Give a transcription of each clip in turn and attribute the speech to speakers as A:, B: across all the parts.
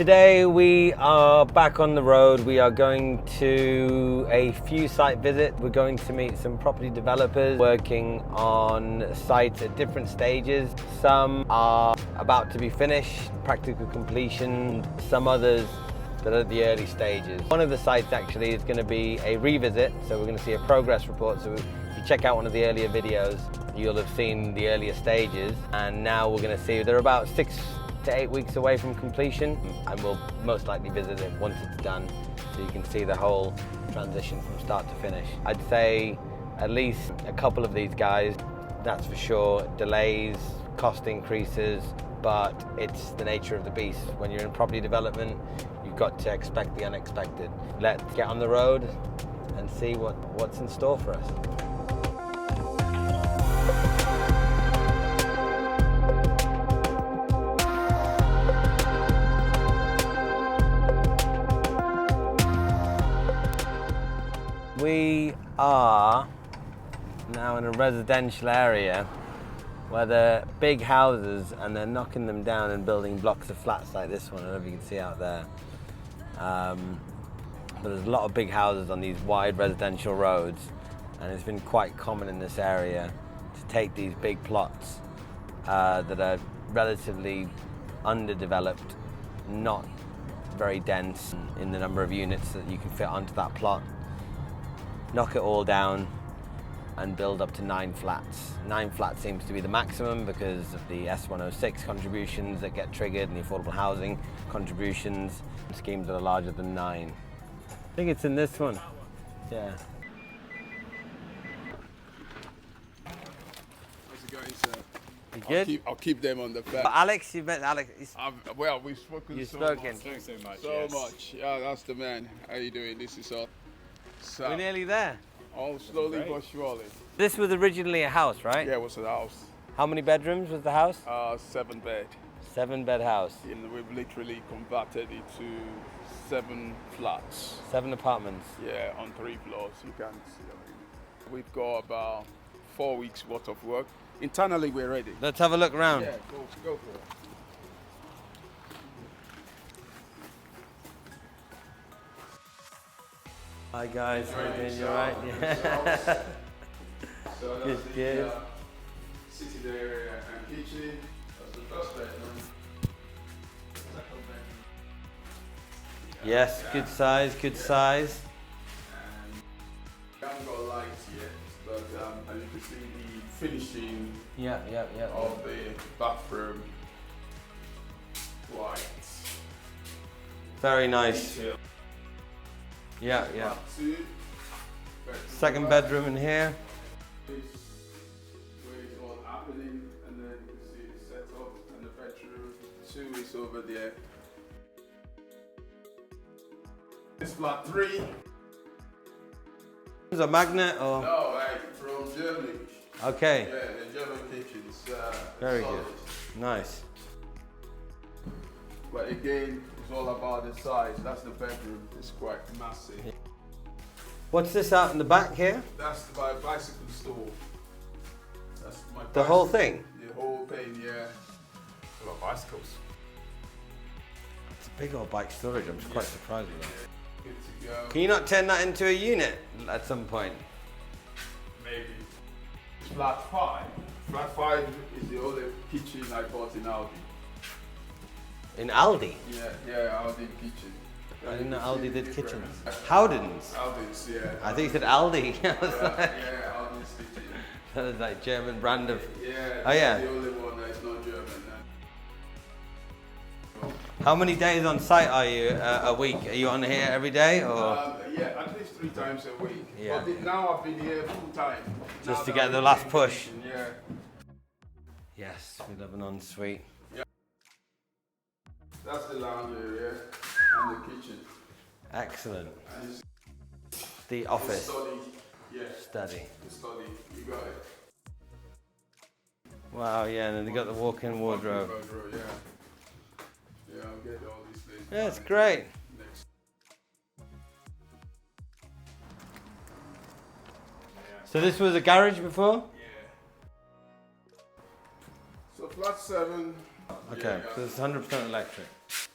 A: Today we are back on the road. We are going to a few site visits. We're going to meet some property developers working on sites at different stages. Some are about to be finished, practical completion, some others that are at the early stages. One of the sites actually is going to be a revisit, so we're going to see a progress report. So if you check out one of the earlier videos, you'll have seen the earlier stages, and now we're going to see they're about 6 to 8 weeks away from completion, and we'll most likely visit it once it's done, so you can see the whole transition from start to finish. I'd say at least a couple of these guys, that's for sure, delays, cost increases, but it's the nature of the beast. When you're in property development, you've got to expect the unexpected. Let's get on the road and see what's in store for us. We are now in a residential area where they're big houses and they're knocking them down and building blocks of flats like this one. I don't know if you can see out there. But there's a lot of big houses on these wide residential roads, and it's been quite common in this area to take these big plots that are relatively underdeveloped, not very dense in the number of units that you can fit onto that plot, knock it all down and build up to 9 flats. 9 flats seems to be the maximum because of the S106 contributions that get triggered and the affordable housing contributions. Schemes that are larger than 9. I think it's in this one. Yeah.
B: How's it going, sir?
A: You good?
B: I'll keep them on the back.
A: But Alex, you met Alex.
B: Well, we've spoken
A: You've
B: so
A: spoken.
B: much. So much. Yeah, that's the man. How you doing? This is all.
A: We're nearly there.
B: All slowly but surely.
A: This was originally a house, right?
B: Yeah, it was a house.
A: How many bedrooms was the house?
B: 7 bed.
A: 7-bed house.
B: And we've literally converted it to 7 flats.
A: 7 apartments.
B: Yeah, on 3 floors. You can see. We've got about 4 weeks worth of work. Internally, we're ready.
A: Let's have a look around.
B: Yeah, go for it.
A: Hi guys, how you doing? You alright? Yeah.
B: So
A: Good,
B: that's
A: good.
B: the sitting area and kitchen. That's the first bedroom. Second bedroom.
A: Yes, good size, good size.
B: And we haven't got lights yet, but as you can see the finishing
A: Yeah.
B: of the bathroom. White.
A: Very nice.
B: Detail.
A: Yeah.
B: Part 2.
A: Second bedroom in here.
B: Where it's all happening, and then you can see the setup and the bedroom. 2 is over there. This flat 3.
A: Is a magnet or?
B: No, from Germany.
A: Okay.
B: Yeah, the German kitchens.
A: Very
B: solid.
A: good. Nice.
B: But again, it's all about the size. That's the bedroom. It's quite massive.
A: Yeah. What's this out in the back here?
B: That's my bicycle store. That's my
A: The whole thing?
B: The whole thing, yeah.
C: A lot of bicycles.
A: It's a big old bike storage. I'm just quite surprised with that.
B: Good to go.
A: Can you not turn that into a unit at some point?
B: Maybe. Flat 5. Flat 5 is the only kitchen I bought in Aldi.
A: In Aldi?
B: Yeah, Aldi kitchen.
A: I didn't know Aldi did
B: Different.
A: kitchens. Howdens?
B: Aldi's, yeah.
A: I think you said Aldi. I was like,
B: Yeah, Aldi's kitchen.
A: that was like German brand of.
B: Yeah,
A: Oh, yeah.
B: the only one that's not German.
A: How many days on site are you a week? Are you on here every day or?
B: Yeah, at least 3 times a week.
A: Yeah.
B: But now I've been here full time.
A: Just
B: Now
A: to
B: that
A: get
B: I'm
A: the
B: in
A: last push.
B: kitchen, Yeah.
A: Yes, we love an ensuite.
B: That's the lounge area and the kitchen.
A: Excellent.
B: And it's
A: The
B: the
A: office.
B: study. Yeah,
A: Study.
B: the study. You got it.
A: Wow, yeah, and then they got the walk-in wardrobe.
B: Wardrobe, yeah. Yeah, I'll get all these things.
A: Yeah, it's
B: done
A: great.
B: Next.
A: So this was a garage before?
B: So flat 7.
A: Okay, so it's 100% electric.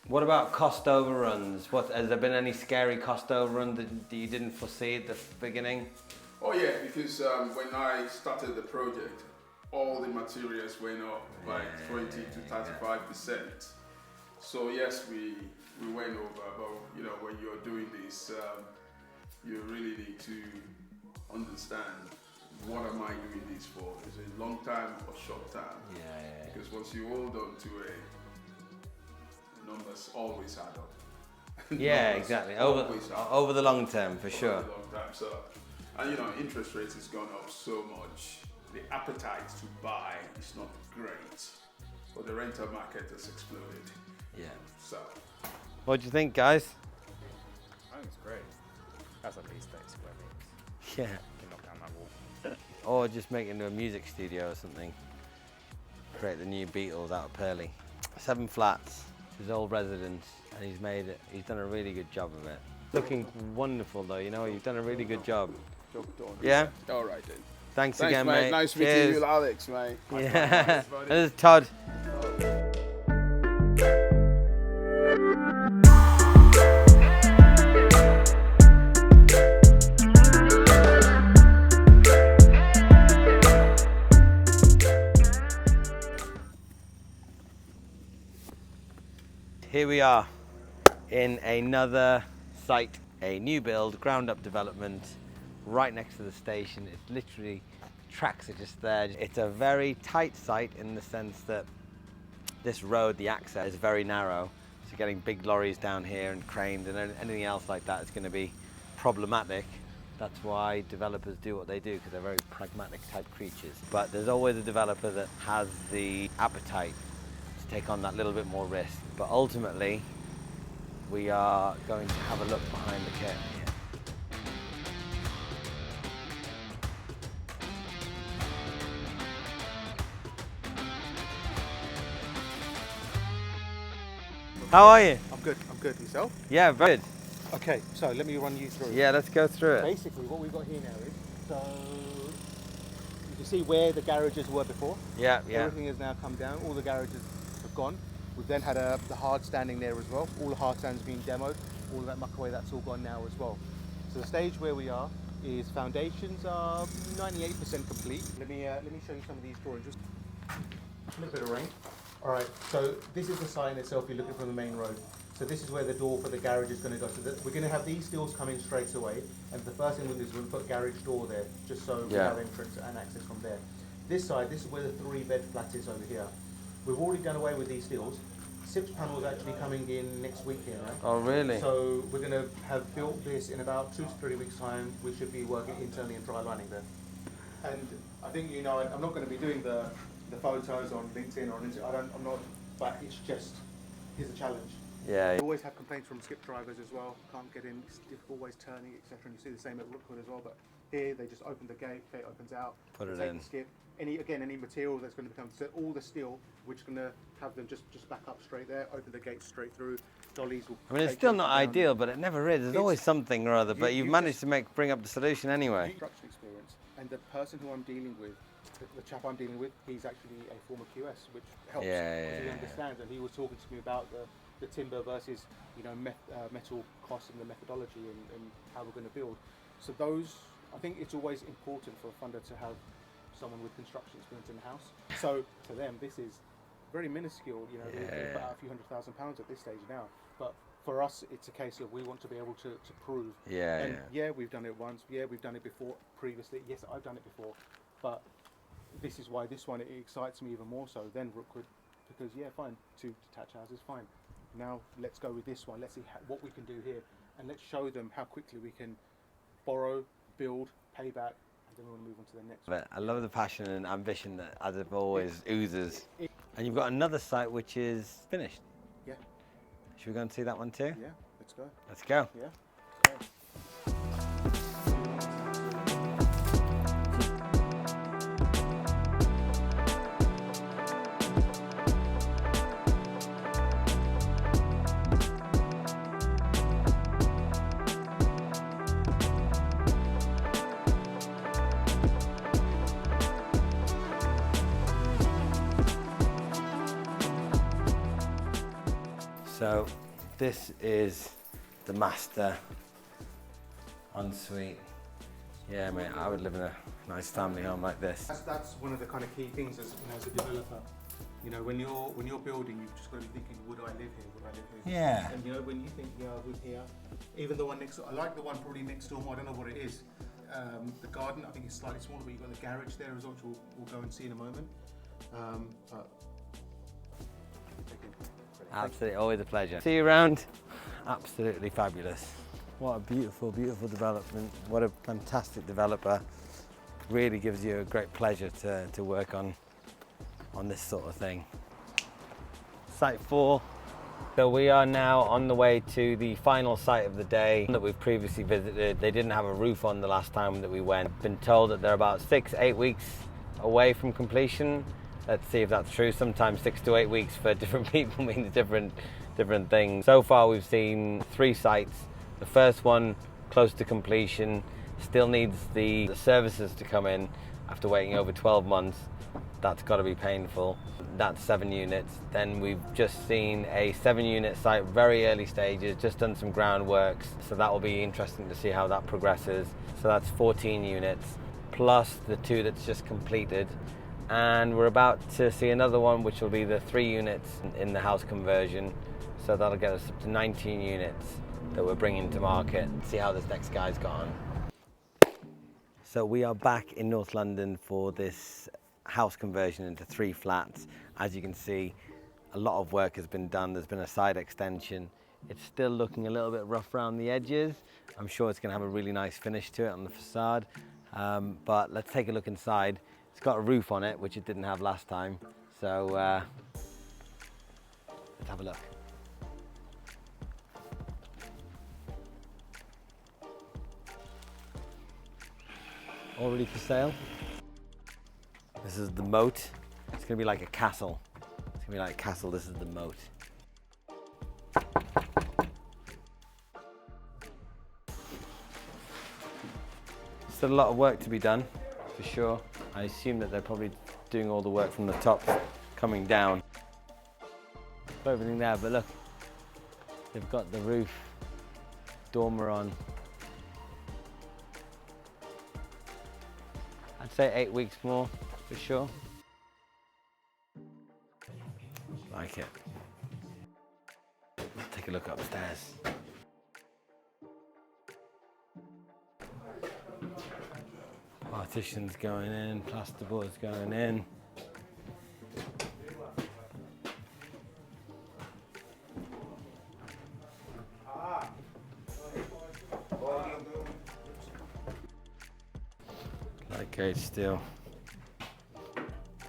A: What about cost overruns? What has there been any scary cost overrun that you didn't foresee at the beginning?
B: Oh yeah, because when I started the project, all the materials went up by 20 to 35%. So yes, we went over, but you know, when you're doing this, you really need to understand what am I doing this for? Is it long time or short time?
A: Yeah.
B: Because once you hold on to numbers always add up.
A: Yeah,
B: Numbers
A: exactly.
B: always add up.
A: Over the long term, for
B: Over
A: sure.
B: a long time. So, and you know, interest rates has gone up so much. The appetite to buy is not great, but the rental market has exploded.
A: Yeah.
B: So,
A: What do you think, guys?
C: I think it's great. That's at least 30 square meters.
A: Yeah.
C: You can knock down that wall.
A: Or just make it into a music studio or something. Create the new Beatles out of Purley. 7 flats, his old residence, and he's done a really good job of it. Looking wonderful though, you know, you've done a really good job.
B: job done.
A: Yeah?
B: All right then.
A: Thanks again,
B: mate.
A: mate.
B: Nice meeting
A: Cheers.
B: you, Alex, mate.
A: Yeah. This is Todd. Here we are in another site, a new build, ground up development right next to the station. It's literally, tracks are just there. It's a very tight site in the sense that this road, the access is very narrow. So getting big lorries down here and cranes and anything else like that is going to be problematic. That's why developers do what they do, because they're very pragmatic type creatures. But there's always a developer that has the appetite to take on that little bit more risk. But ultimately, we are going to have a look behind the curtain here. How are you?
D: I'm good. Yourself?
A: Yeah, very good.
D: Okay, so let me run you through.
A: Yeah, let's go through it.
D: Basically, what we've got here now is, so you can see where the garages were before.
A: Yeah.
D: Everything has now come down. All the garages have gone. We've then had the hard standing there as well. All the hard stands being demoed. All of that muck away, that's all gone now as well. So the stage where we are is foundations are 98% complete. Let me show you some of these drawings. Just a little bit of rain. All right, so this is the site in itself. You're looking from the main road. So this is where the door for the garage is going to go. So we're going to have these stills coming straight away. And the first thing we'll do is we'll put garage door there, just so we have entrance and access from there. This side, this is where the 3-bed flat is over here. We've already done away with these stills. SIPS panel is actually coming in next week here now.
A: Oh, really?
D: So we're going to have built this in about 2 to 3 weeks' time. We should be working internally and dry lining there. And I think, you know, I'm not going to be doing the photos on LinkedIn or on Instagram. I'm not, but it's just, here's a challenge.
A: Yeah.
D: We always have complaints from skip drivers as well. Can't get in, it's difficult, always turning, etc. And you see the same at Rookwood as well. But here they just open the gate opens out.
A: Put it
D: take
A: in.
D: The skip. Any material that's going to become, so all the steel, we're just going to have them just back up straight there, open the gate straight through. Dollies will.
A: I mean, it's
D: take
A: still
D: them
A: not
D: down.
A: ideal, but it never is. There's always something or other, but
D: you
A: you've managed
D: just-
A: to bring up the solution anyway.
D: Construction experience, and the person who I'm dealing with, the chap I'm dealing with, he's actually a former QS, which helps.
A: Yeah.
D: He understands, and he was talking to me about the timber versus, you know, metal costs and the methodology and how we're going to build. So those, I think it's always important for a funder to have someone with construction experience in the house. So to them, this is very minuscule. You know, they've put out a few £100,000 at this stage now, but for us, it's a case of we want to be able to prove. And yeah, we've done it once. Yeah, we've done it before previously. Yes, I've done it before, but this is why this one, it excites me even more so than Rookwood, because yeah, fine, 2 detached houses, fine. Now let's go with this one. Let's see what we can do here, and let's show them how quickly we can borrow, build, pay back, and then we'll move on to the next one.
A: But I love the passion and ambition that, as it always, oozes. And you've got another site which is finished.
D: Yeah.
A: Should we go and see that one too?
D: Yeah, let's go.
A: Let's go.
D: Yeah.
A: So So this is the master ensuite. Yeah, mate, I would live in a nice family home like this.
D: That's one of the kind of key things as, you know, as a developer. You know, when you're building, you've just got to be thinking, would I live here? Would I live here?
A: Yeah.
D: And you know, when you think, yeah, I live here, even the one next door, I like the one probably next door more, I don't know what it is. The garden, I think it's slightly smaller, but you've got the garage there as well, which we'll go and see in a moment. But
A: Absolutely, always a pleasure. See you around. Absolutely fabulous. What a beautiful, beautiful development. What a fantastic developer. Really gives you a great pleasure to work on this sort of thing. Site 4. So we are now on the way to the final site of the day that we've previously visited. They didn't have a roof on the last time that we went. Been told that they're about 6-8 weeks away from completion. Let's see if that's true. Sometimes 6 to 8 weeks for different people means different things. So far we've seen 3 sites. The first one close to completion, still needs the services to come in after waiting over 12 months. That's got to be painful. That's 7 units. Then we've just seen a 7-unit site, very early stages, just done some groundworks. So that will be interesting to see how that progresses. So that's 14 units, plus the 2 that's just completed. And we're about to see another one, which will be the 3 units in the house conversion. So that'll get us up to 19 units that we're bringing to market. See how this next guy's gone. So we are back in North London for this house conversion into 3 flats. As you can see, a lot of work has been done. There's been a side extension. It's still looking a little bit rough around the edges. I'm sure it's going to have a really nice finish to it on the facade. But let's take a look inside. It's got a roof on it, which it didn't have last time. So let's have a look. All ready for sale. This is the moat. It's gonna be like a castle. It's gonna be like a castle. This is the moat. Still a lot of work to be done, for sure. I assume that they're probably doing all the work from the top, coming down. Got everything there, but look, they've got the roof dormer on. I'd say 8 weeks more, for sure. Like it. Let's take a look upstairs. Partitions going in, plasterboards going in. Light gauge steel.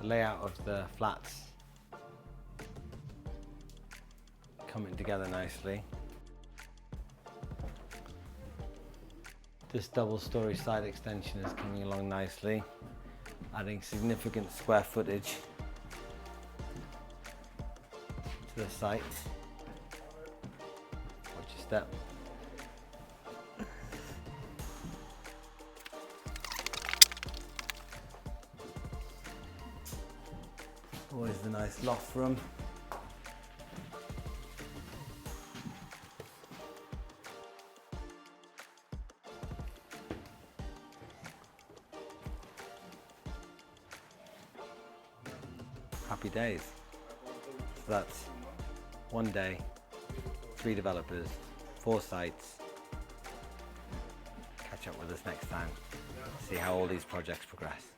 A: The layout of the flats coming together nicely. This double-story side extension is coming along nicely, adding significant square footage to the site. Watch your step. Always the nice loft room. Happy days. So that's 1 day, 3 developers, 4 sites. Catch up with us next time. See how all these projects progress.